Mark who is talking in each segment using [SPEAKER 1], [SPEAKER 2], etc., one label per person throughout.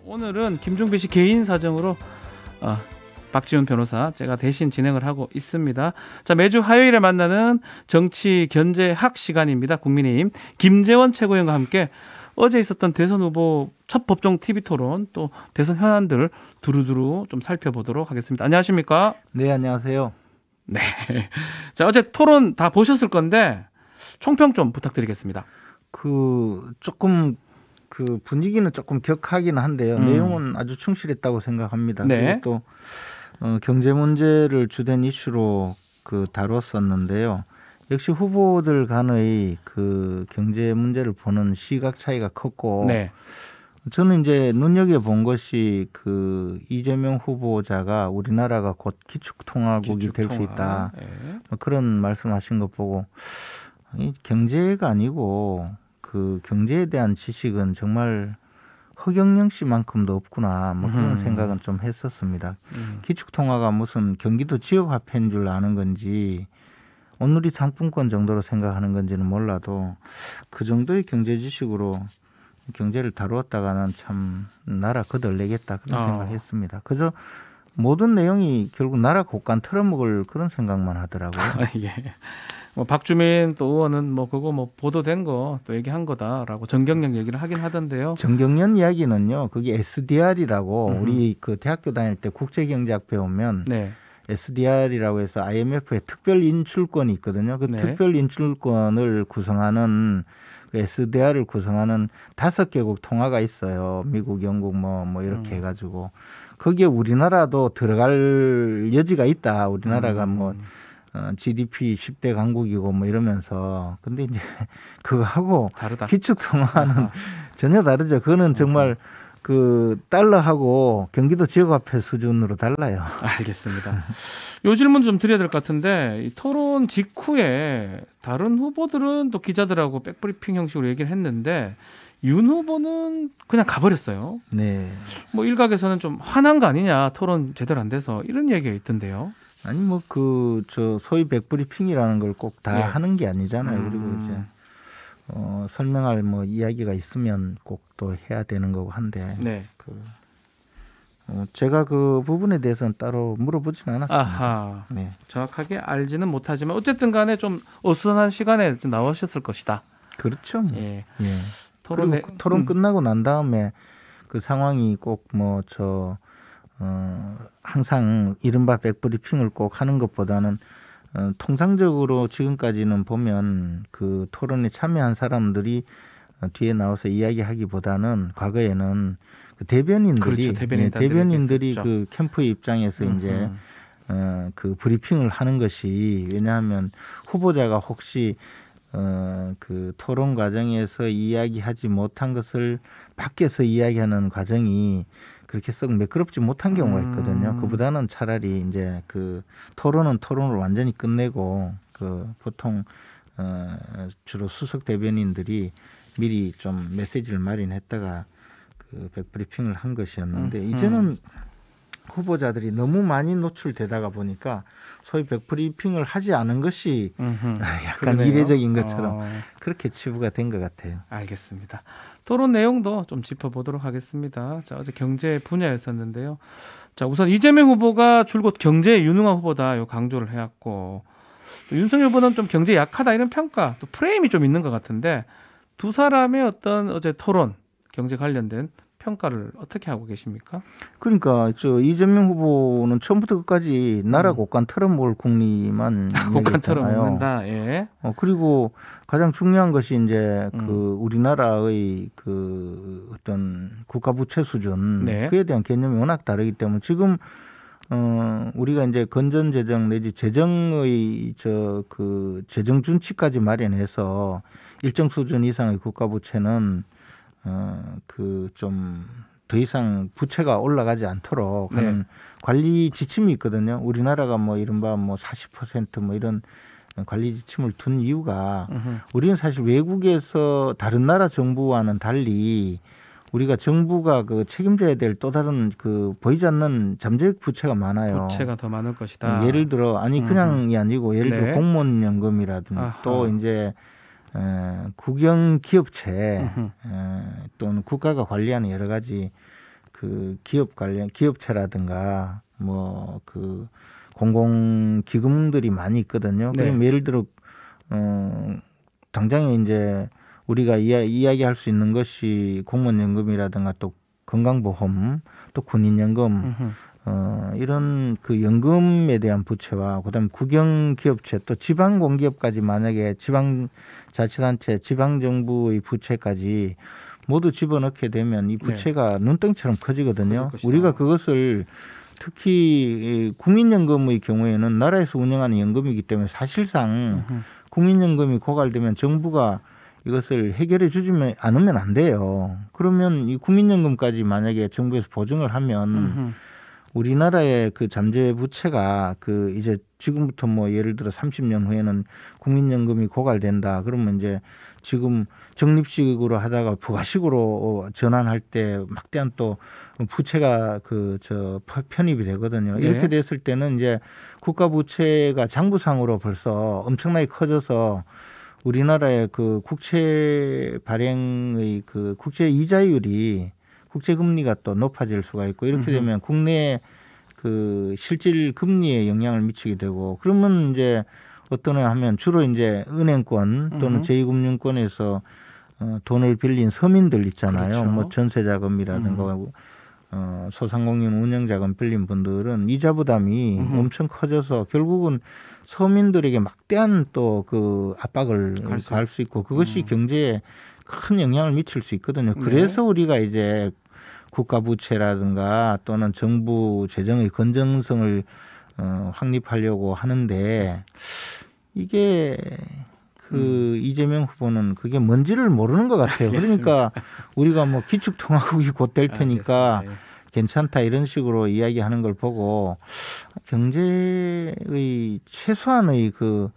[SPEAKER 1] 오늘은 김종필 씨 개인 사정으로 박지훈 변호사 제가 대신 진행을 하고 있습니다. 자, 매주 화요일에 만나는 정치 견제학 시간입니다. 국민의힘 김재원 최고위원과 함께 어제 있었던 대선 후보 첫 법정 TV 토론 또 대선 현안들 두루두루 좀 살펴보도록 하겠습니다. 안녕하십니까?
[SPEAKER 2] 네, 안녕하세요.
[SPEAKER 1] 네. 자, 어제 토론 다 보셨을 건데 총평 좀 부탁드리겠습니다.
[SPEAKER 2] 조금 분위기는 조금 격하긴 한데요. 내용은 아주 충실했다고 생각합니다.
[SPEAKER 1] 네.
[SPEAKER 2] 그리고 또 경제 문제를 주된 이슈로 다뤘었는데요. 역시 후보들 간의 경제 문제를 보는 시각 차이가 컸고,
[SPEAKER 1] 네.
[SPEAKER 2] 저는 이제 눈여겨 본 것이 이재명 후보자가 우리나라가 곧 기축통화국이 될 수 있다.
[SPEAKER 1] 네.
[SPEAKER 2] 그런 말씀하신 거 보고 경제가 아니고 경제에 대한 지식은 정말 허경영 씨만큼도 없구나 그런 생각은 좀 했었습니다. 기축통화가 무슨 경기도 지역화폐인 줄 아는 건지 온누리 상품권 정도로 생각하는 건지는 몰라도 그 정도의 경제 지식으로 경제를 다루었다가는 참 나라 거덜내겠다 그런 생각했습니다. 그저 모든 내용이 결국 나라 곳간 털어먹을 그런 생각만 하더라고요.
[SPEAKER 1] 예. 박주민 또 의원은 그거 보도된 거 또 얘기한 거다라고 정경련 얘기를 하긴 하던데요.
[SPEAKER 2] 정경련 이야기는요. 그게 SDR이라고 우리 대학교 다닐 때 국제경제학 배우면 네. SDR이라고 해서 IMF의 특별 인출권이 있거든요. 그 네. 특별 인출권을 구성하는 SDR을 구성하는 5개국 통화가 있어요. 미국, 영국 이렇게 해가지고 거기에 우리나라도 들어갈 여지가 있다. 우리나라가 GDP 10대 강국이고 이러면서 근데 이제 그거하고 다르다. 기축통화는 전혀 다르죠. 그거는 정말 달러하고 경기도 지역화폐 수준으로 달라요.
[SPEAKER 1] 알겠습니다. 이 질문 좀 드려야 될 것 같은데 이 토론 직후에 다른 후보들은 또 기자들하고 백브리핑 형식으로 얘기를 했는데 윤 후보는 그냥 가버렸어요.
[SPEAKER 2] 네.
[SPEAKER 1] 일각에서는 좀 화난 거 아니냐 토론 제대로 안 돼서 이런 얘기가 있던데요.
[SPEAKER 2] 아니 소위 백브리핑이라는 걸 꼭 다 네. 하는 게 아니잖아요. 그리고 이제 설명할 이야기가 있으면 꼭 또 해야 되는 거고 한데 네. 제가 그 부분에 대해서는 따로 물어보지는 않았습니다.
[SPEAKER 1] 아하. 네. 정확하게 알지는 못하지만 어쨌든 간에 좀 어수선한 시간에 좀 나오셨을 것이다.
[SPEAKER 2] 그렇죠.
[SPEAKER 1] 예.
[SPEAKER 2] 예. 토론 끝나고 난 다음에 그 상황이 꼭 항상 이른바 백브리핑을 꼭 하는 것보다는 통상적으로 지금까지는 보면 그 토론에 참여한 사람들이 뒤에 나와서 이야기하기보다는 과거에는 대변인들이
[SPEAKER 1] 그렇죠.
[SPEAKER 2] 대변인들이 그 캠프의 입장에서 이제 그 브리핑을 하는 것이 왜냐하면 후보자가 혹시 그 토론 과정에서 이야기하지 못한 것을 밖에서 이야기하는 과정이 그렇게 썩 매끄럽지 못한 경우가 있거든요. 그보다는 차라리 이제 토론을 완전히 끝내고 보통 주로 수석 대변인들이 미리 좀 메시지를 마련했다가 백브리핑을 한 것이었는데 이제는 후보자들이 너무 많이 노출되다가 보니까 소위 백브리핑을 하지 않은 것이 약간 그러네요. 이례적인 것처럼 그렇게 치부가 된 것 같아요.
[SPEAKER 1] 알겠습니다. 토론 내용도 좀 짚어보도록 하겠습니다. 자, 어제 경제 분야였었는데요. 자, 우선 이재명 후보가 줄곧 경제에 유능한 후보다 강조를 해왔고 또 윤석열 후보는 좀 경제 약하다 이런 평가 또 프레임이 좀 있는 것 같은데 두 사람의 어떤 어제 토론 경제 관련된 평가를 어떻게 하고 계십니까?
[SPEAKER 2] 그러니까 이재명 후보는 처음부터 끝까지 나라 곳간 털어먹을 국리만
[SPEAKER 1] 곳간 털어먹는다. 예.
[SPEAKER 2] 그리고 가장 중요한 것이 이제 우리나라의 어떤 국가 부채 수준 네. 그에 대한 개념이 워낙 다르기 때문에 지금 우리가 이제 건전 재정 내지 재정의 재정 준치까지 마련해서 일정 수준 이상의 국가 부채는 좀 더 이상 부채가 올라가지 않도록 하는 네. 관리 지침이 있거든요. 우리나라가 이른바 40% 이런 관리 지침을 둔 이유가 우리는 사실 외국에서 다른 나라 정부와는 달리 우리가 정부가 책임져야 될 또 다른 보이지 않는 잠재적 부채가 많아요.
[SPEAKER 1] 부채가 더 많을 것이다.
[SPEAKER 2] 예를 들어 그냥이 아니고 예를 들어 네. 공무원 연금이라든지 또 이제 국영 기업체 또는 국가가 관리하는 여러 가지 그 기업 관련 기업체라든가 뭐 그 공공기금들이 많이 있거든요.
[SPEAKER 1] 네.
[SPEAKER 2] 그럼 예를 들어 당장에 이제 우리가 이야기할 수 있는 것이 공무원연금이라든가 또 건강보험 또 군인연금 이런 그 연금에 대한 부채와 그다음에 국영기업체 또 지방공기업까지 만약에 지방자치단체 지방정부의 부채까지 모두 집어넣게 되면 이 부채가 눈덩이처럼 커지거든요. 우리가 그것을 특히 국민연금의 경우에는 나라에서 운영하는 연금이기 때문에 사실상 국민연금이 고갈되면 정부가 이것을 해결해 주지 않으면 안 돼요. 그러면 이 국민연금까지 만약에 정부에서 보증을 하면 우리나라의 그 잠재 부채가 그 이제 지금부터 뭐 예를 들어 30년 후에는 국민연금이 고갈된다. 그러면 이제 지금 적립식으로 하다가 부가식으로 전환할 때 막대한 또 부채가 편입이 되거든요. 이렇게
[SPEAKER 1] 네.
[SPEAKER 2] 됐을 때는 이제 국가 부채가 장부상으로 벌써 엄청나게 커져서 우리나라의 그 국채 발행의 그 국채 이자율이 국채 금리가 또 높아질 수가 있고 이렇게 되면 국내 그 실질 금리에 영향을 미치게 되고 그러면 이제 어떠냐 하면 주로 이제 은행권 또는 제2금융권에서 돈을 빌린 서민들 있잖아요.
[SPEAKER 1] 그렇죠.
[SPEAKER 2] 뭐 전세자금이라든가 소상공인 운영자금 빌린 분들은 이자 부담이 엄청 커져서 결국은 서민들에게 막대한 또 그 압박을 가할 수 있고 그것이 경제에 큰 영향을 미칠 수 있거든요. 그래서 우리가 이제 국가 부채라든가 또는 정부 재정의 건전성을 확립하려고 하는데 이게 그 이재명 후보는 그게 뭔지를 모르는 것 같아요. 그러니까 우리가 뭐 기축통화국이 곧 될 테니까 괜찮다 이런 식으로 이야기하는 걸 보고 경제의 최소한의 그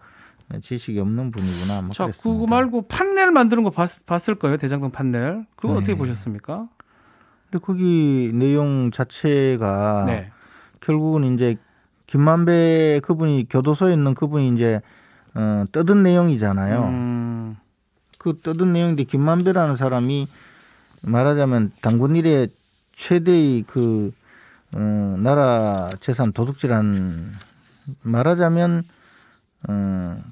[SPEAKER 2] 지식이 없는 분이구나. 뭐
[SPEAKER 1] 자,
[SPEAKER 2] 그랬습니다.
[SPEAKER 1] 그거 말고 판넬 만드는 거 봤을 거예요. 대장동 판넬. 그거 어떻게 보셨습니까?
[SPEAKER 2] 근데 거기 내용 자체가
[SPEAKER 1] 네.
[SPEAKER 2] 결국은 이제 김만배 그분이 교도소에 있는 그분이 이제 떠든 내용이잖아요. 그 떠든 내용인데 김만배라는 사람이 말하자면 당군 일의 최대의 그 나라 재산 도둑질한 말하자면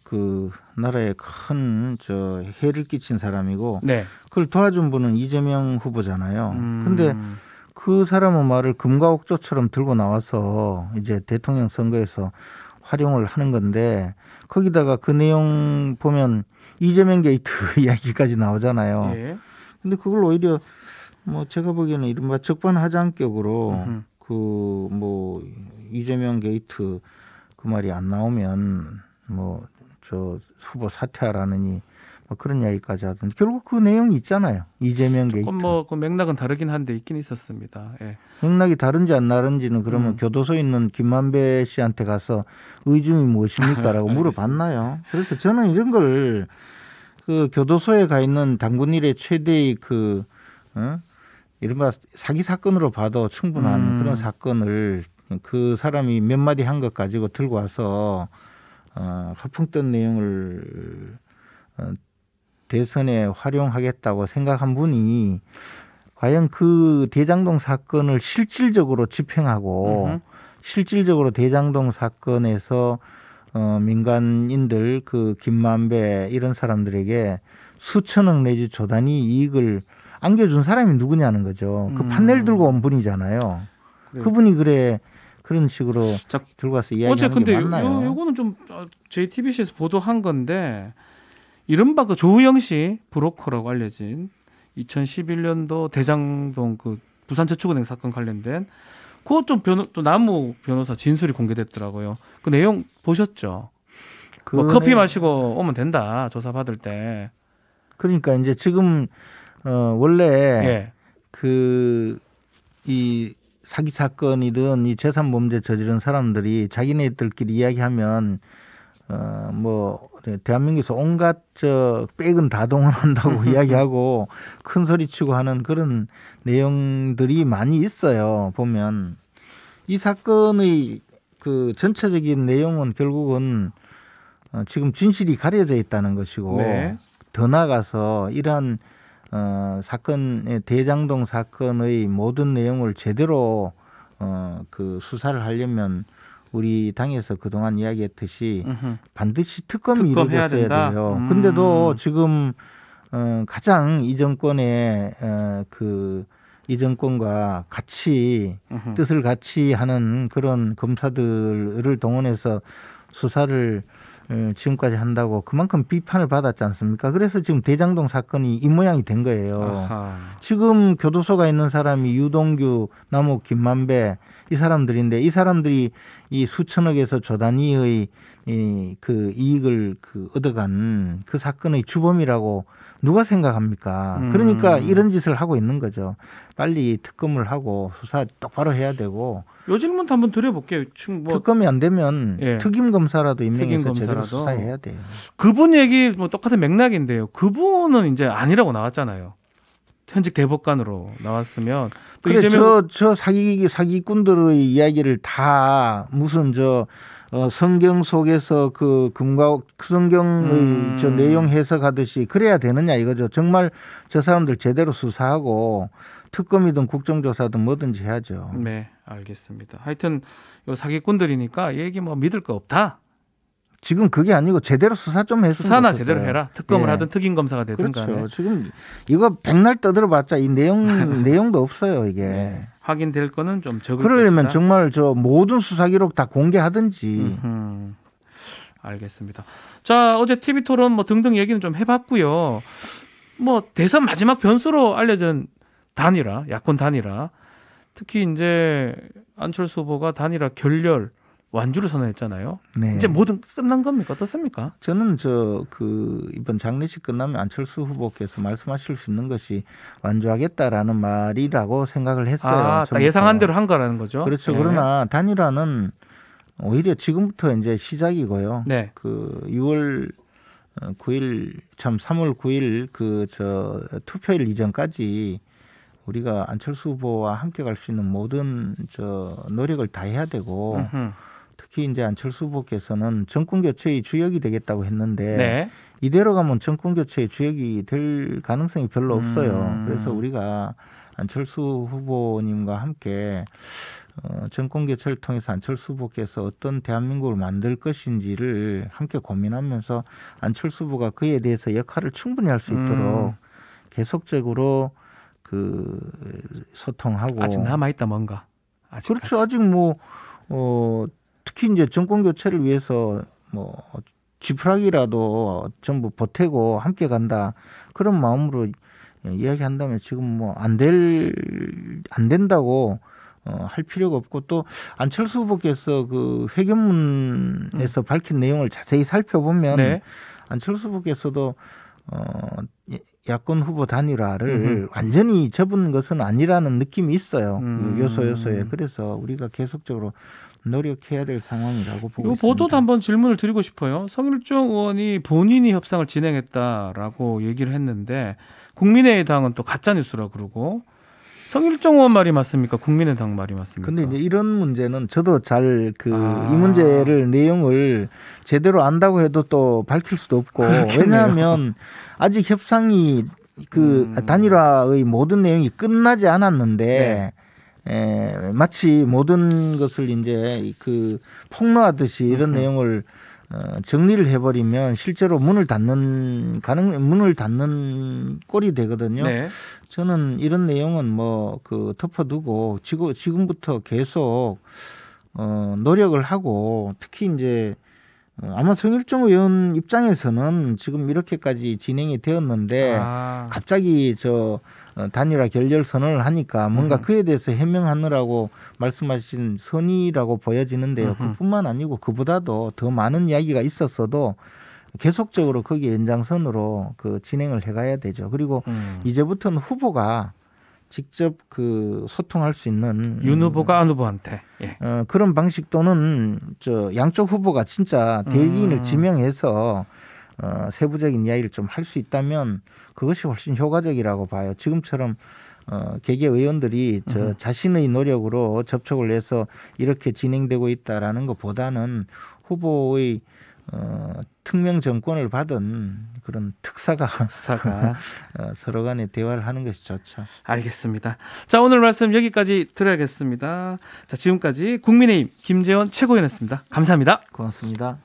[SPEAKER 2] 그 나라에 큰 해를 끼친 사람이고
[SPEAKER 1] 네.
[SPEAKER 2] 그걸 도와준 분은 이재명 후보잖아요. 근데 그 사람의 말을 금과 옥조처럼 들고 나와서 이제 대통령 선거에서 활용을 하는 건데 거기다가 그 내용 보면 이재명 게이트 이야기까지 나오잖아요.
[SPEAKER 1] 예.
[SPEAKER 2] 근데 그걸 오히려 뭐 제가 보기에는 이른바 적반하장격으로 그 뭐 이재명 게이트 그 말이 안 나오면 뭐 저 후보 사퇴하라느니 뭐 그런 이야기까지 하던데 결국 그 내용이 있잖아요. 이재명 게이트.
[SPEAKER 1] 뭐 그 맥락은 다르긴 한데 있긴 있었습니다. 예.
[SPEAKER 2] 맥락이 다른지 안 다른지는 그러면 교도소에 있는 김만배 씨한테 가서 의중이 무엇입니까라고 물어봤나요? 그래서 저는 이런 걸 그 교도소에 가 있는 당군 일의 최대의 그 이른바 사기 사건으로 봐도 충분한 그런 사건을 그 사람이 몇 마디 한 것 가지고 들고 와서 허풍 뜬 내용을 대선에 활용하겠다고 생각한 분이 과연 그 대장동 사건을 실질적으로 집행하고 실질적으로 대장동 사건에서 민간인들 그 김만배 이런 사람들에게 수천억 내지 조단위 이익을 안겨준 사람이 누구냐는 거죠. 그 판넬 들고 온 분이잖아요.
[SPEAKER 1] 그래요.
[SPEAKER 2] 그분이 그런 식으로
[SPEAKER 1] 자,
[SPEAKER 2] 들고 와서
[SPEAKER 1] 어제
[SPEAKER 2] 이야기하는
[SPEAKER 1] 근데
[SPEAKER 2] 게 맞나요?
[SPEAKER 1] 요거는 좀 JTBC에서 보도한 건데 이른바 그 조우영 씨 브로커라고 알려진 2011년도 대장동 그 부산저축은행 사건 관련된 그것 좀 또 남우 변호사 진술이 공개됐더라고요. 그 내용 보셨죠? 뭐 커피 마시고 오면 된다 조사 받을 때.
[SPEAKER 2] 그러니까 이제 지금 원래
[SPEAKER 1] 예.
[SPEAKER 2] 그 이 사기 사건이든 이 재산 범죄 저지른 사람들이 자기네들끼리 이야기하면 뭐 대한민국에서 온갖 백은 다 동원한다고 이야기하고 큰 소리치고 하는 그런 내용들이 많이 있어요. 보면 이 사건의 그 전체적인 내용은 결국은 지금 진실이 가려져 있다는 것이고
[SPEAKER 1] 네.
[SPEAKER 2] 더 나아가서 이러한 사건 대장동 사건의 모든 내용을 제대로 그 수사를 하려면 우리 당에서 그동안 이야기했듯이 반드시 특검이
[SPEAKER 1] 특검해야
[SPEAKER 2] 이루어져야
[SPEAKER 1] 된다.
[SPEAKER 2] 돼요. 근데도 지금 가장 이 정권의 이 정권과 같이 뜻을 같이 하는 그런 검사들을 동원해서 수사를 지금까지 한다고 그만큼 비판을 받았지 않습니까? 그래서 지금 대장동 사건이 이 모양이 된 거예요.
[SPEAKER 1] 아하.
[SPEAKER 2] 지금 교도소가 있는 사람이 유동규, 남욱, 김만배 이 사람들인데 이 사람들이 이 수천억에서 조 단위의 그 이익을 얻어간 그 사건의 주범이라고 누가 생각합니까? 그러니까 이런 짓을 하고 있는 거죠. 빨리 특검을 하고 수사 똑바로 해야 되고.
[SPEAKER 1] 요 질문도 한번 드려볼게요. 지금 뭐
[SPEAKER 2] 특검이 안 되면
[SPEAKER 1] 예.
[SPEAKER 2] 특임 검사라도 임명해서
[SPEAKER 1] 특임
[SPEAKER 2] 제대로
[SPEAKER 1] 검사라도.
[SPEAKER 2] 수사해야 돼요.
[SPEAKER 1] 그분 얘기 뭐 똑같은 맥락인데요. 그분은 이제 아니라고 나왔잖아요. 현직 대법관으로 나왔으면 또
[SPEAKER 2] 그래,
[SPEAKER 1] 이재명
[SPEAKER 2] 저 사기꾼들의 이야기를 다 무슨 성경 속에서 그 성경의 저 내용 해석하듯이 그래야 되느냐 이거죠. 정말 저 사람들 제대로 수사하고 특검이든 국정조사든 뭐든지 해야죠.
[SPEAKER 1] 네, 알겠습니다. 하여튼 요 사기꾼들이니까 얘기 뭐 믿을 거 없다.
[SPEAKER 2] 지금 그게 아니고 제대로 수사 좀 했으면
[SPEAKER 1] 수사나
[SPEAKER 2] 좋겠어요.
[SPEAKER 1] 제대로 해라. 특검을
[SPEAKER 2] 예.
[SPEAKER 1] 하든 특임 검사가 되든
[SPEAKER 2] 그렇죠.
[SPEAKER 1] 간에
[SPEAKER 2] 지금 이거 백날 떠들어봤자 이 내용도 없어요 이게.
[SPEAKER 1] 네. 확인될 거는 좀 적을
[SPEAKER 2] 그러려면
[SPEAKER 1] 것이다.
[SPEAKER 2] 정말 저 모든 수사 기록 다 공개하든지.
[SPEAKER 1] 알겠습니다. 자, 어제 TV 토론 뭐 등등 얘기는 좀 해봤고요. 뭐 대선 마지막 변수로 알려진 단일화, 야권 단일화. 특히 이제 안철수 후보가 단일화 결렬 완주를 선언했잖아요.
[SPEAKER 2] 네.
[SPEAKER 1] 이제 모든 끝난 겁니까? 어떻습니까?
[SPEAKER 2] 저는 이번 장례식 끝나면 안철수 후보께서 말씀하실 수 있는 것이 완주하겠다라는 말이라고 생각을 했어요.
[SPEAKER 1] 아, 딱 예상한 대로 한 거라는 거죠.
[SPEAKER 2] 그렇죠.
[SPEAKER 1] 예.
[SPEAKER 2] 그러나 단일화는 오히려 지금부터 이제 시작이고요.
[SPEAKER 1] 네.
[SPEAKER 2] 6월 9일 3월 9일 투표일 이전까지 우리가 안철수 후보와 함께 갈 수 있는 모든 노력을 다 해야 되고 특히 이제 안철수 후보께서는 정권 교체의 주역이 되겠다고 했는데
[SPEAKER 1] 네.
[SPEAKER 2] 이대로 가면 정권 교체의 주역이 될 가능성이 별로 없어요. 그래서 우리가 안철수 후보님과 함께 정권 교체를 통해서 안철수 후보께서 어떤 대한민국을 만들 것인지를 함께 고민하면서 안철수 후보가 그에 대해서 역할을 충분히 할 수 있도록 계속적으로 소통하고
[SPEAKER 1] 아직 남아 있다 뭔가. 아직까지.
[SPEAKER 2] 그렇죠. 아직 특히 이제 정권 교체를 위해서 지푸라기라도 전부 보태고 함께 간다 그런 마음으로 이야기한다면 지금 안 된다고 할 필요가 없고 또 안철수 후보께서 회견문에서 밝힌 내용을 자세히 살펴보면
[SPEAKER 1] 네.
[SPEAKER 2] 안철수 후보께서도 야권 후보 단일화를 완전히 접은 것은 아니라는 느낌이 있어요. 요소에. 그래서 우리가 계속적으로 노력해야 될 상황이라고 보고
[SPEAKER 1] 이
[SPEAKER 2] 있습니다.
[SPEAKER 1] 보도도 한번 질문을 드리고 싶어요. 성일종 의원이 본인이 협상을 진행했다라고 얘기를 했는데 국민의당은 또 가짜 뉴스라고 그러고 성일종 의원 말이 맞습니까? 국민의당 말이 맞습니까?
[SPEAKER 2] 근데 이제 이런 문제는 저도 잘 이 문제를 내용을 제대로 안다고 해도 또 밝힐 수도 없고
[SPEAKER 1] 그렇겠네요.
[SPEAKER 2] 왜냐하면 아직 협상이 단일화의 모든 내용이 끝나지 않았는데 마치 모든 것을 이제 폭로하듯이 이런 내용을 정리를 해버리면 실제로 문을 닫는 꼴이 되거든요.
[SPEAKER 1] 네.
[SPEAKER 2] 저는 이런 내용은 덮어두고 지금부터 계속 노력을 하고 특히 이제 아마 성일종 의원 입장에서는 지금 이렇게까지 진행이 되었는데 갑자기 단일화 결렬 선언을 하니까 뭔가 그에 대해서 해명하느라고 말씀하신 선의라고 보여지는데요. 그뿐만 아니고 그보다도 더 많은 이야기가 있었어도 계속적으로 거기에 연장선으로 진행을 해가야 되죠. 그리고 이제부터는 후보가 직접 소통할 수 있는
[SPEAKER 1] 윤 후보가 안 후보한테
[SPEAKER 2] 그런 방식 또는 양쪽 후보가 진짜 대리인을 지명해서 세부적인 이야기를 좀 할 수 있다면 그것이 훨씬 효과적이라고 봐요. 지금처럼 개개 의원들이 자신의 노력으로 접촉을 해서 이렇게 진행되고 있다라는 것보다는 후보의 특명 정권을 받은 그런 특사가 서로 간에 대화를 하는 것이 좋죠.
[SPEAKER 1] 알겠습니다. 자, 오늘 말씀 여기까지 들어야겠습니다. 자, 지금까지 국민의힘 김재원 최고위원이었습니다. 감사합니다.
[SPEAKER 2] 고맙습니다.